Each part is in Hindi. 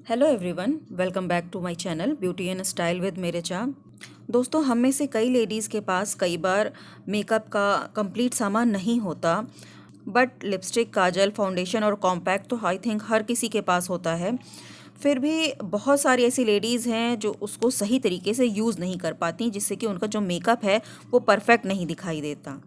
Hello everyone, welcome back to my channel beauty and style with मेरे चा। दोस्तों, हम में से कई लेडीज़ के पास कई बार मेकअप का कंप्लीट सामान नहीं होता, बट लिपस्टिक, काजल, फाउंडेशन और कॉम्पैक्ट तो आई थिंक हर किसी के पास होता है। फिर भी बहुत सारी ऐसी लेडीज़ हैं जो उसको सही तरीके से यूज़ नहीं कर पाती, जिससे कि उनका जो मेकअप है वो परफेक्ट नहीं दिखाई देता।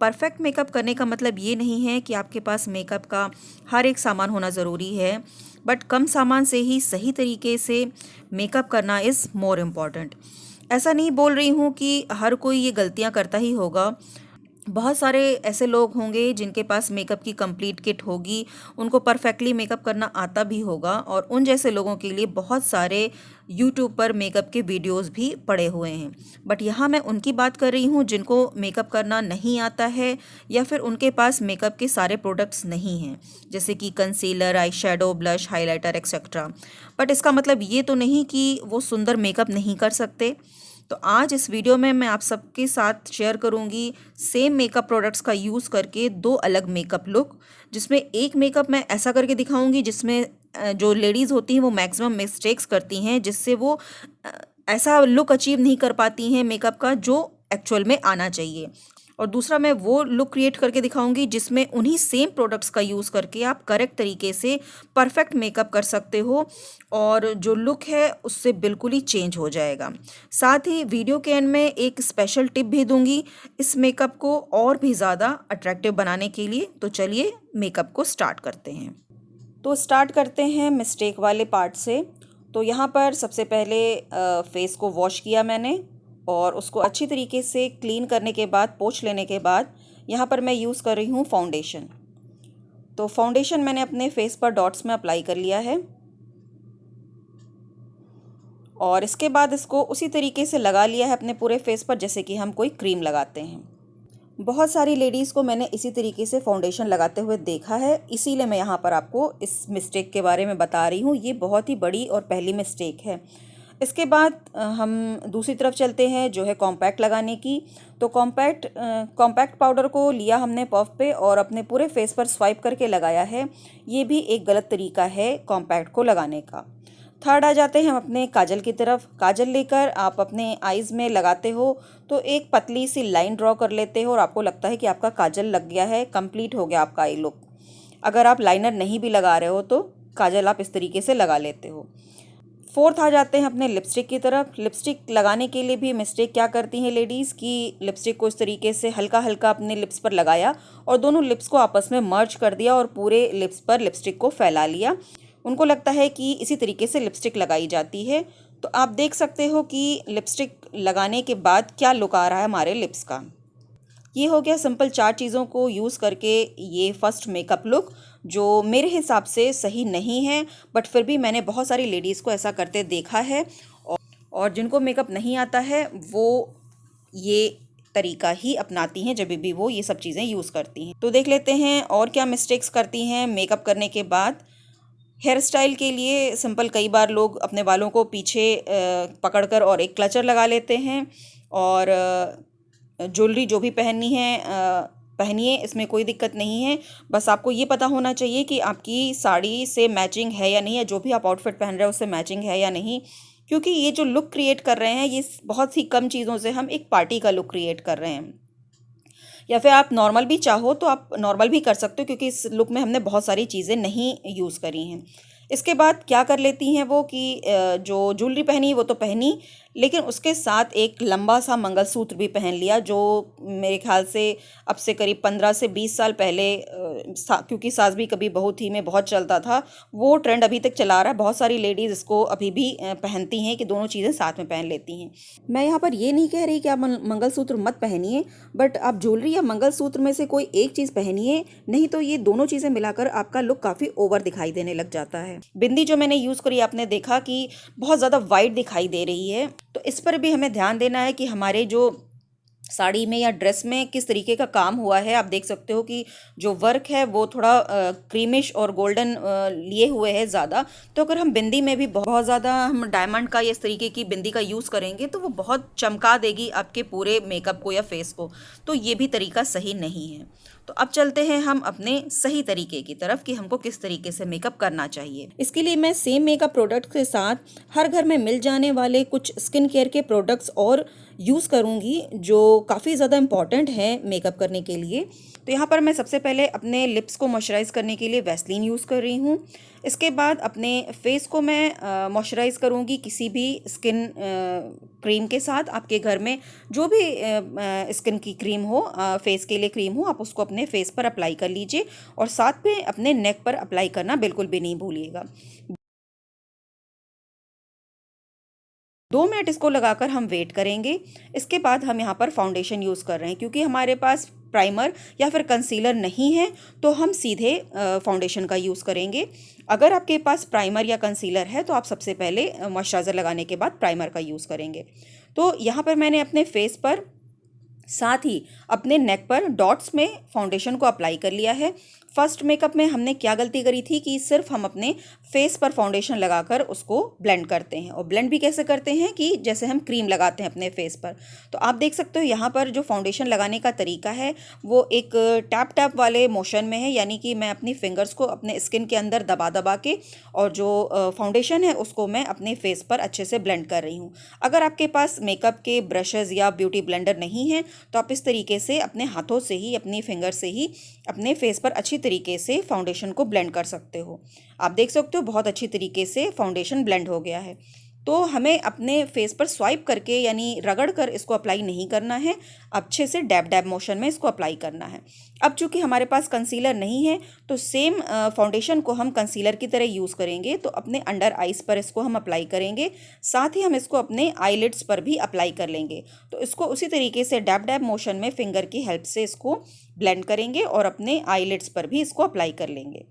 परफेक्ट मेकअप करने का मतलब ये नहीं है कि आपके पास मेकअप का हर एक सामान होना ज़रूरी है, बट कम सामान से ही सही तरीके से मेकअप करना इज़ मोर इम्पॉर्टेंट। ऐसा नहीं बोल रही हूँ कि हर कोई ये गलतियाँ करता ही होगा। बहुत सारे ऐसे लोग होंगे जिनके पास मेकअप की कंप्लीट किट होगी, उनको परफेक्टली मेकअप करना आता भी होगा, और उन जैसे लोगों के लिए बहुत सारे यूट्यूब पर मेकअप के वीडियोस भी पड़े हुए हैं। बट यहाँ मैं उनकी बात कर रही हूँ जिनको मेकअप करना नहीं आता है, या फिर उनके पास मेकअप के सारे प्रोडक्ट्स नहीं हैं, जैसे कि concealer, eye shadow, blush, highlighter etcetera. But इसका मतलब ये तो नहीं कि वो सुंदर मेकअप नहीं कर सकते। तो आज इस वीडियो में मैं आप सबके साथ शेयर करूंगी सेम मेकअप प्रोडक्ट्स का यूज़ करके दो अलग मेकअप लुक, जिसमें एक मेकअप मैं ऐसा करके दिखाऊंगी जिसमें जो लेडीज़ होती हैं वो मैक्सिमम मिस्टेक्स करती हैं, जिससे वो ऐसा लुक अचीव नहीं कर पाती हैं मेकअप का जो एक्चुअल में आना चाहिए। और दूसरा मैं वो लुक क्रिएट करके दिखाऊंगी जिसमें उन्हीं सेम प्रोडक्ट्स का यूज़ करके आप करेक्ट तरीके से परफेक्ट मेकअप कर सकते हो, और जो लुक है उससे बिल्कुल ही चेंज हो जाएगा। साथ ही वीडियो के एंड में एक स्पेशल टिप भी दूंगी इस मेकअप को और भी ज़्यादा अट्रैक्टिव बनाने के लिए। तो चलिए मेकअप को स्टार्ट करते हैं। तो स्टार्ट करते हैं मिस्टेक वाले पार्ट से। तो यहाँ पर सबसे पहले फेस को वॉश किया मैंने, और उसको अच्छी तरीके से क्लीन करने के बाद, पोंछ लेने के बाद, यहाँ पर मैं यूज़ कर रही हूँ फाउंडेशन। तो फाउंडेशन मैंने अपने फेस पर डॉट्स में अप्लाई कर लिया है, और इसके बाद इसको उसी तरीके से लगा लिया है अपने पूरे फेस पर जैसे कि हम कोई क्रीम लगाते हैं। बहुत सारी लेडीज़ को मैंने इसी तरीके से फाउंडेशन लगाते हुए देखा है, इसीलिए मैं यहाँ पर आपको इस मिस्टेक के बारे में बता रही हूँ। ये बहुत ही बड़ी और पहली मिस्टेक है। इसके बाद हम दूसरी तरफ चलते हैं, जो है कॉम्पैक्ट लगाने की। तो कॉम्पैक्ट पाउडर को लिया हमने पफ पे और अपने पूरे फेस पर स्वाइप करके लगाया है। ये भी एक गलत तरीका है कॉम्पैक्ट को लगाने का। थर्ड आ जाते हैं हम अपने काजल की तरफ। काजल लेकर आप अपने आईज़ में लगाते हो तो एक पतली सी लाइन ड्रॉ कर लेते हो, और आपको लगता है कि आपका काजल लग गया है, कंप्लीट हो गया आपका आई लुक। अगर आप लाइनर नहीं भी लगा रहे हो तो काजल आप इस तरीके से लगा लेते हो। फोर्थ आ जाते हैं अपने लिपस्टिक की तरफ। लिपस्टिक लगाने के लिए भी मिस्टेक क्या करती हैं लेडीज़ कि लिपस्टिक को इस तरीके से हल्का हल्का अपने लिप्स पर लगाया और दोनों लिप्स को आपस में मर्ज कर दिया और पूरे लिप्स पर लिपस्टिक को फैला लिया। उनको लगता है कि इसी तरीके से लिपस्टिक लगाई जाती है। तो आप देख सकते हो कि लिपस्टिक लगाने के बाद क्या लुक आ रहा है हमारे लिप्स का। ये हो गया सिंपल 4 चीज़ों को यूज़ करके ये फर्स्ट मेकअप लुक, जो मेरे हिसाब से सही नहीं है, बट फिर भी मैंने बहुत सारी लेडीज़ को ऐसा करते देखा है, और जिनको मेकअप नहीं आता है वो ये तरीका ही अपनाती हैं जब भी वो ये सब चीज़ें यूज़ करती हैं। तो देख लेते हैं और क्या मिस्टेक्स करती हैं मेकअप करने के बाद। हेयर स्टाइल के लिए सिंपल कई बार लोग अपने बालों को पीछे पकड़कर और एक क्लचर लगा लेते हैं, और ज्वेलरी जो भी पहननी है पहनिए, इसमें कोई दिक्कत नहीं है। बस आपको ये पता होना चाहिए कि आपकी साड़ी से मैचिंग है या नहीं, या जो भी आप आउटफिट पहन रहे हो उससे मैचिंग है या नहीं, क्योंकि ये जो लुक क्रिएट कर रहे हैं ये बहुत ही कम चीज़ों से हम एक पार्टी का लुक क्रिएट कर रहे हैं। या फिर आप नॉर्मल भी चाहो तो आप नॉर्मल भी कर सकते हो, क्योंकि इस लुक में हमने बहुत सारी चीज़ें नहीं यूज़ करी हैं। इसके बाद क्या कर लेती हैं वो कि जो ज्वेलरी पहनी वो तो पहनी, लेकिन उसके साथ एक लंबा सा मंगलसूत्र भी पहन लिया, जो मेरे ख्याल से अब से करीब 15 से 20 साल पहले क्योंकि सास भी कभी बहू थी में बहुत चलता था, वो ट्रेंड अभी तक चला रहा है। बहुत सारी लेडीज़ इसको अभी भी पहनती हैं कि दोनों चीज़ें साथ में पहन लेती हैं। मैं यहाँ पर ये नहीं कह रही कि आप मंगलसूत्र मत पहनिए, बट आप ज्वेलरी या मंगलसूत्र में से कोई एक चीज़ पहनिए, नहीं तो ये दोनों चीज़ें मिलाकर आपका लुक काफ़ी ओवर दिखाई देने लग जाता है। बिंदी जो मैंने यूज़ करी आपने देखा कि बहुत ज़्यादा वाइट दिखाई दे रही है, तो इस पर भी हमें ध्यान देना है कि हमारे जो साड़ी में या ड्रेस में किस तरीके का काम हुआ है। आप देख सकते हो कि जो वर्क है वो थोड़ा क्रीमिश और गोल्डन लिए हुए है ज़्यादा। तो अगर हम बिंदी में भी बहुत ज़्यादा हम डायमंड का या इस तरीके की बिंदी का यूज़ करेंगे तो वो बहुत चमका देगी आपके पूरे मेकअप को या फेस को, तो ये भी तरीका सही नहीं है। तो अब चलते हैं हम अपने सही तरीके की तरफ कि हमको किस तरीके से मेकअप करना चाहिए। इसके लिए मैं सेम मेकअप प्रोडक्ट के साथ हर घर में मिल जाने वाले कुछ स्किन केयर के प्रोडक्ट्स और यूज़ करूँगी जो काफ़ी ज़्यादा इम्पॉर्टेंट है मेकअप करने के लिए। तो यहाँ पर मैं सबसे पहले अपने लिप्स को मॉइस्चराइज़ करने के लिए वैसलीन यूज़ कर रही हूँ। इसके बाद अपने फेस को मैं मॉइस्चराइज़ करूँगी किसी भी स्किन क्रीम के साथ। आपके घर में जो भी स्किन की क्रीम हो, फेस के लिए क्रीम हो, आप उसको अपने फेस पर अप्लाई कर लीजिए और साथ में अपने नेक पर अप्लाई करना बिल्कुल भी नहीं भूलिएगा। 2 मिनट इसको लगाकर हम वेट करेंगे। इसके बाद हम यहाँ पर फाउंडेशन यूज़ कर रहे हैं क्योंकि हमारे पास प्राइमर या फिर कंसीलर नहीं है तो हम सीधे फाउंडेशन का यूज़ करेंगे। अगर आपके पास प्राइमर या कंसीलर है तो आप सबसे पहले मॉइस्चराइज़र लगाने के बाद प्राइमर का यूज़ करेंगे। तो यहाँ पर मैंने अपने फेस पर साथ ही अपने नेक पर डॉट्स में फाउंडेशन को अप्लाई कर लिया है। फर्स्ट मेकअप में हमने क्या गलती करी थी कि सिर्फ हम अपने फेस पर फाउंडेशन लगाकर उसको ब्लेंड करते हैं, और ब्लेंड भी कैसे करते हैं कि जैसे हम क्रीम लगाते हैं अपने फेस पर। तो आप देख सकते हो यहाँ पर जो फाउंडेशन लगाने का तरीका है वो एक टैप टैप वाले मोशन में है, यानी कि मैं अपनी फिंगर्स को अपने स्किन के अंदर दबा दबा के और जो फाउंडेशन है उसको मैं अपने फेस पर अच्छे से ब्लेंड कर रही हूँ। अगर आपके पास मेकअप के ब्रशेज़ या ब्यूटी ब्लेंडर नहीं है तो आप इस तरीके से अपने हाथों से ही, अपनी फिंगर से ही अपने फेस पर अच्छी तरीके से फाउंडेशन को ब्लेंड कर सकते हो। आप देख सकते हो बहुत अच्छी तरीके से फाउंडेशन ब्लेंड हो गया है। तो हमें अपने फेस पर स्वाइप करके यानी रगड़ कर इसको अप्लाई नहीं करना है, अच्छे से डैब डैब मोशन में इसको अप्लाई करना है। अब चूंकि हमारे पास कंसीलर नहीं है तो सेम फाउंडेशन को हम कंसीलर की तरह यूज़ करेंगे। तो अपने अंडर आइज़ पर इसको हम अप्लाई करेंगे, साथ ही हम इसको अपने आईलिड्स पर भी अप्लाई कर लेंगे। तो इसको उसी तरीके से डैब डैब मोशन में फिंगर की हेल्प से इसको ब्लेंड करेंगे और अपने आईलिड्स पर भी इसको अप्लाई कर लेंगे।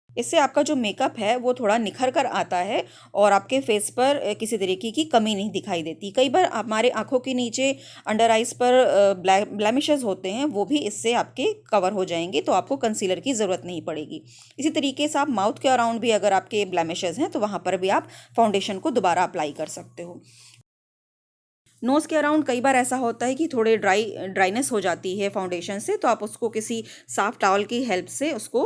इससे आपका जो मेकअप है वो थोड़ा निखर कर आता है और आपके फेस पर किसी तरीके की कमी नहीं दिखाई देती। कई बार हमारे आँखों के नीचे अंडर आइज़ पर ब्लैमिशेस होते हैं, वो भी इससे आपके कवर हो जाएंगे, तो आपको कंसीलर की ज़रूरत नहीं पड़ेगी। इसी तरीके से आप माउथ के अराउंड भी अगर आपके ब्लैमिशेस हैं तो वहाँ पर भी आप फाउंडेशन को दोबारा अप्लाई कर सकते हो। नोज़ के अराउंड कई बार ऐसा होता है कि थोड़े ड्राइनेस हो जाती है फाउंडेशन से, तो आप उसको किसी साफ टॉवल की हेल्प से उसको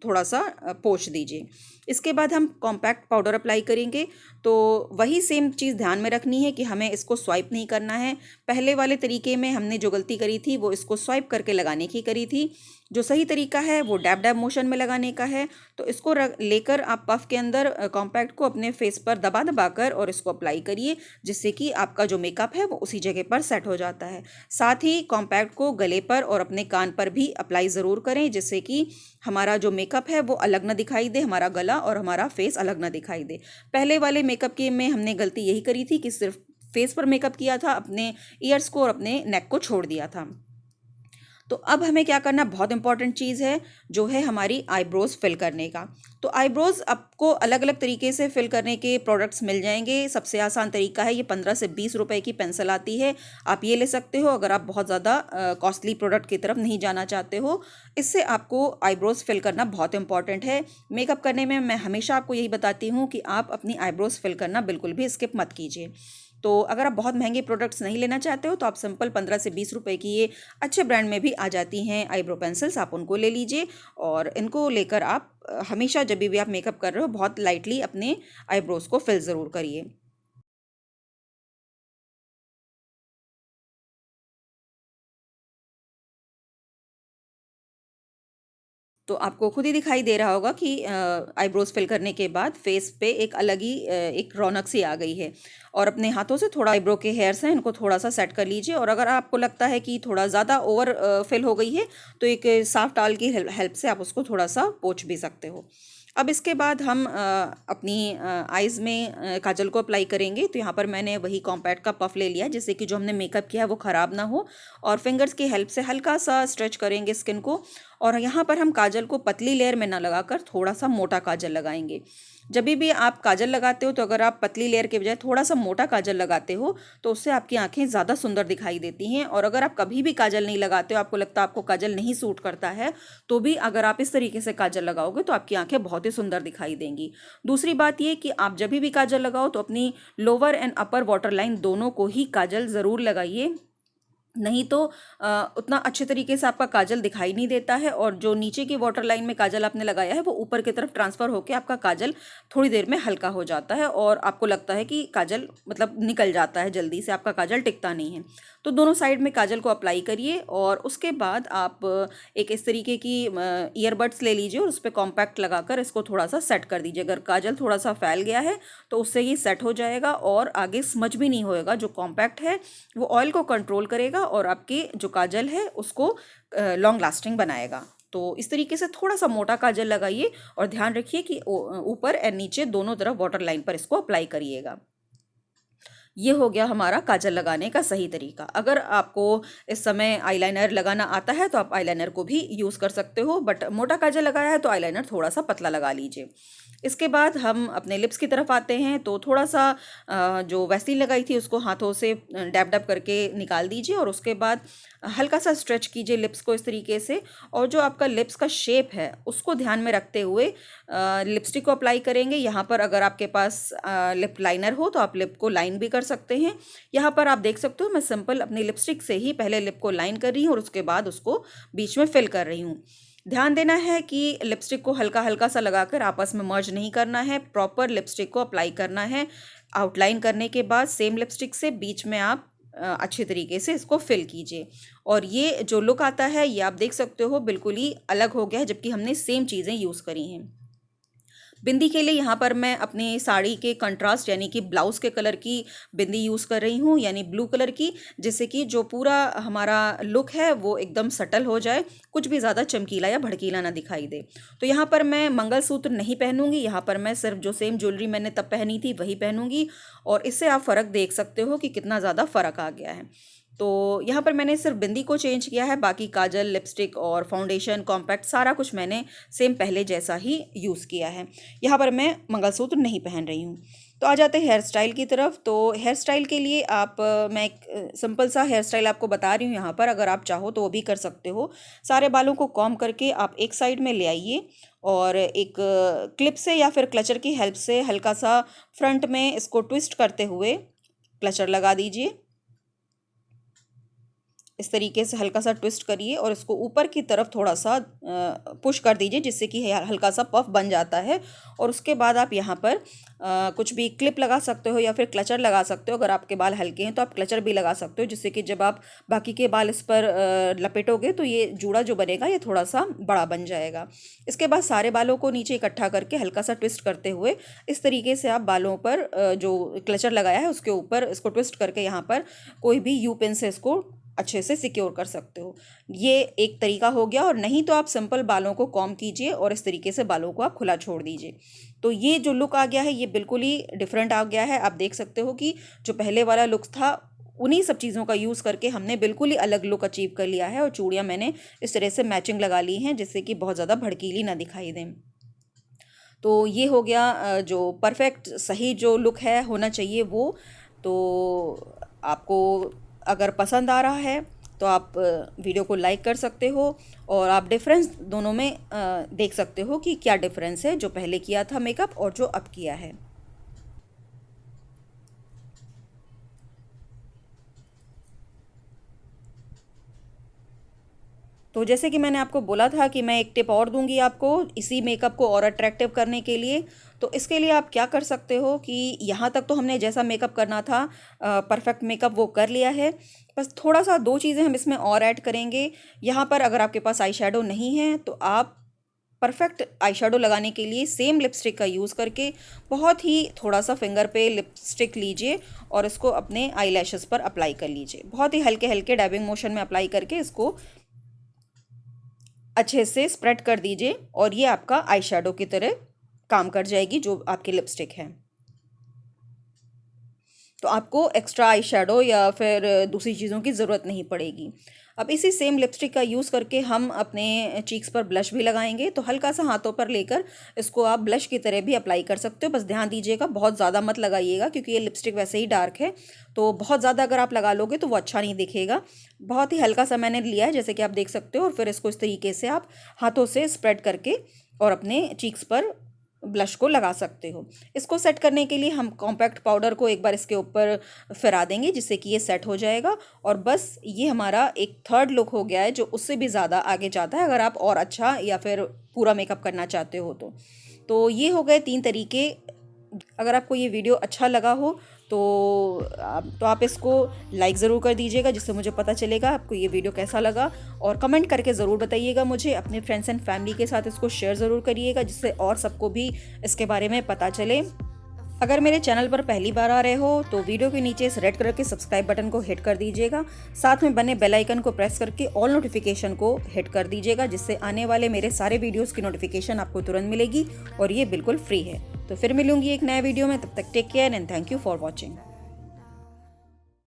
थोड़ा सा पोंछ दीजिए। इसके बाद हम कॉम्पैक्ट पाउडर अप्लाई करेंगे। तो वही सेम चीज़ ध्यान में रखनी है कि हमें इसको स्वाइप नहीं करना है। पहले वाले तरीके में हमने जो गलती करी थी वो इसको स्वाइप करके लगाने की करी थी। जो सही तरीका है वो डैब डैब मोशन में लगाने का है। तो इसको लेकर आप पफ के अंदर कॉम्पैक्ट को अपने फेस पर दबा दबा कर और इसको अप्लाई करिए, जिससे कि आपका जो मेकअप है वो उसी जगह पर सेट हो जाता है। साथ ही कॉम्पैक्ट को गले पर और अपने कान पर भी अप्लाई ज़रूर करें, जिससे कि हमारा जो मेकअप है वो अलग ना दिखाई दे, हमारा गला और हमारा फेस अलग ना दिखाई दे। पहले वाले मेकअप के में हमने गलती यही करी थी कि सिर्फ फेस पर मेकअप किया था, अपने ईयर्स को और अपने नेक को छोड़ दिया था। तो अब हमें क्या करना, बहुत इंपॉर्टेंट चीज़ है जो है हमारी आईब्रोज फिल करने का। तो आईब्रोज आपको अलग अलग तरीके से फिल करने के प्रोडक्ट्स मिल जाएंगे। सबसे आसान तरीका है, ये 15 से 20 रुपए की पेंसिल आती है, आप ये ले सकते हो अगर आप बहुत ज़्यादा कॉस्टली प्रोडक्ट की तरफ नहीं जाना चाहते हो। इससे आपको आईब्रोज फिल करना बहुत इंपॉर्टेंट है। मेकअप करने में मैं हमेशा आपको यही बताती हूँ कि आप अपनी आईब्रोज फिल करना बिल्कुल भी स्किप मत कीजिए। तो अगर आप बहुत महंगे प्रोडक्ट्स नहीं लेना चाहते हो तो आप सिंपल 15 से 20 रुपए की ये अच्छे ब्रांड में भी आ जाती हैं आईब्रो पेंसिल्स, आप उनको ले लीजिए और इनको लेकर आप हमेशा जब भी आप मेकअप कर रहे हो बहुत लाइटली अपने आईब्रोज को फिल ज़रूर करिए। तो आपको खुद ही दिखाई दे रहा होगा कि आईब्रोज फिल करने के बाद फेस पे एक अलग ही एक रौनक सी आ गई है। और अपने हाथों से थोड़ा आईब्रो के हेयर्स हैं इनको थोड़ा सा सेट कर लीजिए, और अगर आपको लगता है कि थोड़ा ज़्यादा ओवर फिल हो गई है तो एक साफ टाल की हेल्प से आप उसको थोड़ा सा पोंछ भी सकते हो। अब इसके बाद हम अपनी आइज़ में काजल को अप्लाई करेंगे। तो यहाँ पर मैंने वही कॉम्पैक्ट का पफ ले लिया, जिससे कि जो हमने मेकअप किया है वो ख़राब ना हो, और फिंगर्स की हेल्प से हल्का सा स्ट्रेच करेंगे स्किन को। और यहाँ पर हम काजल को पतली लेयर में ना लगाकर थोड़ा सा मोटा काजल लगाएंगे। जब भी आप काजल लगाते हो तो अगर आप पतली लेयर के बजाय थोड़ा सा मोटा काजल लगाते हो तो उससे आपकी आंखें ज़्यादा सुंदर दिखाई देती हैं। और अगर आप कभी भी काजल नहीं लगाते हो, आपको लगता है आपको काजल नहीं सूट करता है, तो भी अगर आप इस तरीके से काजल लगाओगे तो आपकी आंखें बहुत ही सुंदर दिखाई देंगी। दूसरी बात ये कि आप जब भी काजल लगाओ तो अपनी lower and upper water line दोनों को ही काजल ज़रूर लगाइए, नहीं तो उतना अच्छे तरीके से आपका काजल दिखाई नहीं देता है, और जो नीचे की वाटर लाइन में काजल आपने लगाया है वो ऊपर की तरफ ट्रांसफ़र होकर आपका काजल थोड़ी देर में हल्का हो जाता है और आपको लगता है कि काजल मतलब निकल जाता है जल्दी से, आपका काजल टिकता नहीं है। तो दोनों साइड में काजल को अप्लाई करिए और उसके बाद आप एक इस तरीके की ईयरबड्स ले लीजिए और उस पर कॉम्पैक्ट लगाकर इसको थोड़ा सा सेट कर दीजिए। अगर काजल थोड़ा सा फैल गया है तो उससे ये सेट हो जाएगा और आगे स्मज भी नहीं होएगा। जो कॉम्पैक्ट है वो ऑयल को कंट्रोल करेगा और आपकी जो काजल है उसको लॉन्ग लास्टिंग बनाएगा। तो इस तरीके से थोड़ा सा मोटा काजल लगाइए और ध्यान रखिए कि ऊपर और नीचे दोनों तरफ वाटर लाइन पर इसको अप्लाई करिएगा। ये हो गया हमारा काजल लगाने का सही तरीका। अगर आपको इस समय आईलाइनर लगाना आता है तो आप आईलाइनर को भी यूज़ कर सकते हो, बट मोटा काजल लगाया है तो आईलाइनर थोड़ा सा पतला लगा लीजिए। इसके बाद हम अपने लिप्स की तरफ आते हैं। तो थोड़ा सा जो वैसलीन लगाई थी उसको हाथों से डैब डैब करके निकाल दीजिए और उसके बाद हल्का सा स्ट्रेच कीजिए लिप्स को इस तरीके से, और जो आपका लिप्स का शेप है उसको ध्यान में रखते हुए लिपस्टिक को अप्लाई करेंगे। यहाँ पर अगर आपके पास लिप लाइनर हो तो आप लिप को लाइन भी कर सकते हैं। यहाँ पर आप देख सकते हो मैं सिंपल अपनी लिपस्टिक से ही पहले लिप को लाइन कर रही हूँ और उसके बाद उसको बीच में फिल कर रही हूँ। ध्यान देना है कि लिपस्टिक को हल्का हल्का सा लगाकर आपस में मर्ज नहीं करना है, प्रॉपर लिपस्टिक को अप्लाई करना है। आउटलाइन करने के बाद सेम लिपस्टिक से बीच में आप अच्छे तरीके से इसको फिल कीजिए, और ये जो लुक आता है ये आप देख सकते हो बिल्कुल ही अलग हो गया है, जबकि हमने सेम चीज़ें यूज़ करी हैं। बिंदी के लिए यहाँ पर मैं अपनी साड़ी के कंट्रास्ट यानी कि ब्लाउज़ के कलर की बिंदी यूज़ कर रही हूँ, यानी ब्लू कलर की, जिससे कि जो पूरा हमारा लुक है वो एकदम सटल हो जाए, कुछ भी ज़्यादा चमकीला या भड़कीला ना दिखाई दे। तो यहाँ पर मैं मंगलसूत्र नहीं पहनूंगी, यहाँ पर मैं सिर्फ जो सेम ज्वेलरी मैंने तब पहनी थी वही पहनूंगी, और इससे आप फ़र्क देख सकते हो कि कितना ज़्यादा फ़र्क आ गया है। तो यहाँ पर मैंने सिर्फ बिंदी को चेंज किया है, बाकी काजल, लिपस्टिक और फाउंडेशन, कॉम्पैक्ट सारा कुछ मैंने सेम पहले जैसा ही यूज़ किया है। यहाँ पर मैं मंगलसूत्र नहीं पहन रही हूँ। तो आ जाते हैं हेयर स्टाइल की तरफ। तो हेयर स्टाइल के लिए मैं एक सिंपल सा हेयर स्टाइल आपको बता रही हूँ यहाँ पर, अगर आप चाहो तो वो भी कर सकते हो। सारे बालों को कॉम्ब करके आप एक साइड में ले आइए और एक क्लिप से या फिर क्लचर की हेल्प से हल्का सा फ्रंट में इसको ट्विस्ट करते हुए क्लचर लगा दीजिए। इस तरीके से हल्का सा ट्विस्ट करिए और इसको ऊपर की तरफ थोड़ा सा पुश कर दीजिए, जिससे कि हल्का सा पफ बन जाता है। और उसके बाद आप यहाँ पर कुछ भी क्लिप लगा सकते हो या फिर क्लचर लगा सकते हो। अगर आपके बाल हल्के हैं तो आप क्लचर भी लगा सकते हो, जिससे कि जब आप बाकी के बाल इस पर लपेटोगे तो ये जूड़ा जो बनेगा ये थोड़ा सा बड़ा बन जाएगा। इसके बाद सारे बालों को नीचे इकट्ठा करके हल्का सा ट्विस्ट करते हुए इस तरीके से आप बालों पर जो क्लचर लगाया है उसके ऊपर इसको ट्विस्ट करके यहाँ पर कोई भी यू पिन से इसको अच्छे से सिक्योर कर सकते हो। ये एक तरीका हो गया। और नहीं तो आप सिंपल बालों को कॉम्ब कीजिए और इस तरीके से बालों को आप खुला छोड़ दीजिए। तो ये जो लुक आ गया है ये बिल्कुल ही डिफरेंट आ गया है। आप देख सकते हो कि जो पहले वाला लुक था उन्हीं सब चीज़ों का यूज़ करके हमने बिल्कुल ही अलग लुक अचीव कर लिया है। और चूड़ियाँ मैंने इस तरह से मैचिंग लगा ली हैं जिससे कि बहुत ज़्यादा भड़कीली ना दिखाई दें। तो ये हो गया जो परफेक्ट सही जो लुक है होना चाहिए वो। तो आपको अगर पसंद आ रहा है तो आप वीडियो को लाइक कर सकते हो और आप डिफरेंस दोनों में देख सकते हो कि क्या डिफरेंस है जो पहले किया था मेकअप और जो अब किया है। तो जैसे कि मैंने आपको बोला था कि मैं एक टिप और दूंगी आपको इसी मेकअप को और अट्रैक्टिव करने के लिए। तो इसके लिए आप क्या कर सकते हो कि यहाँ तक तो हमने जैसा मेकअप करना था परफेक्ट मेकअप वो कर लिया है। बस थोड़ा सा दो चीज़ें हम इसमें और ऐड करेंगे। यहाँ पर अगर आपके पास आई शेडो नहीं है तो आप परफेक्ट आई शेडो लगाने के लिए सेम लिपस्टिक का यूज़ करके बहुत ही थोड़ा सा फिंगर पे लिपस्टिक लीजिए और इसको अपने आई लैशेस पर अप्लाई कर लीजिए। बहुत ही हल्के हल्के डैबिंग मोशन में अप्लाई करके इसको अच्छे से स्प्रेड कर दीजिए और ये आपका आई शेडो की तरह काम कर जाएगी जो आपकी लिपस्टिक है। तो आपको एक्स्ट्रा आई शेडो या फिर दूसरी चीज़ों की ज़रूरत नहीं पड़ेगी। अब इसी सेम लिपस्टिक का यूज़ करके हम अपने चीक्स पर ब्लश भी लगाएंगे। तो हल्का सा हाथों पर लेकर इसको आप ब्लश की तरह भी अप्लाई कर सकते हो। बस ध्यान दीजिएगा बहुत ज़्यादा मत लगाइएगा क्योंकि ये लिपस्टिक वैसे ही डार्क है। तो बहुत ज़्यादा अगर आप लगा लोगे तो वो अच्छा नहीं दिखेगा। बहुत ही हल्का सा मैंने लिया है जैसे कि आप देख सकते हो। और फिर इसको इस तरीके से आप हाथों से स्प्रेड करके और अपने चीक्स पर ब्लश को लगा सकते हो। इसको सेट करने के लिए हम कॉम्पैक्ट पाउडर को एक बार इसके ऊपर फिरा देंगे जिससे कि ये सेट हो जाएगा। और बस ये हमारा एक थर्ड लुक हो गया है जो उससे भी ज़्यादा आगे जाता है अगर आप और अच्छा या फिर पूरा मेकअप करना चाहते हो तो ये हो गए 3 तरीके। अगर आपको ये वीडियो अच्छा लगा हो तो आप इसको लाइक ज़रूर कर दीजिएगा जिससे मुझे पता चलेगा आपको ये वीडियो कैसा लगा। और कमेंट करके ज़रूर बताइएगा मुझे। अपने फ्रेंड्स एंड फैमिली के साथ इसको शेयर ज़रूर करिएगा जिससे और सबको भी इसके बारे में पता चले। अगर मेरे चैनल पर पहली बार आ रहे हो तो वीडियो के नीचे इस रेड कलर के सब्सक्राइब बटन को हिट कर दीजिएगा। साथ में बने बेल आइकन को प्रेस करके ऑल नोटिफिकेशन को हिट कर दीजिएगा जिससे आने वाले मेरे सारे वीडियोस की नोटिफिकेशन आपको तुरंत मिलेगी और ये बिल्कुल फ्री है। तो फिर मिलूंगी एक नए वीडियो में, तब तक take care and thank you for watching.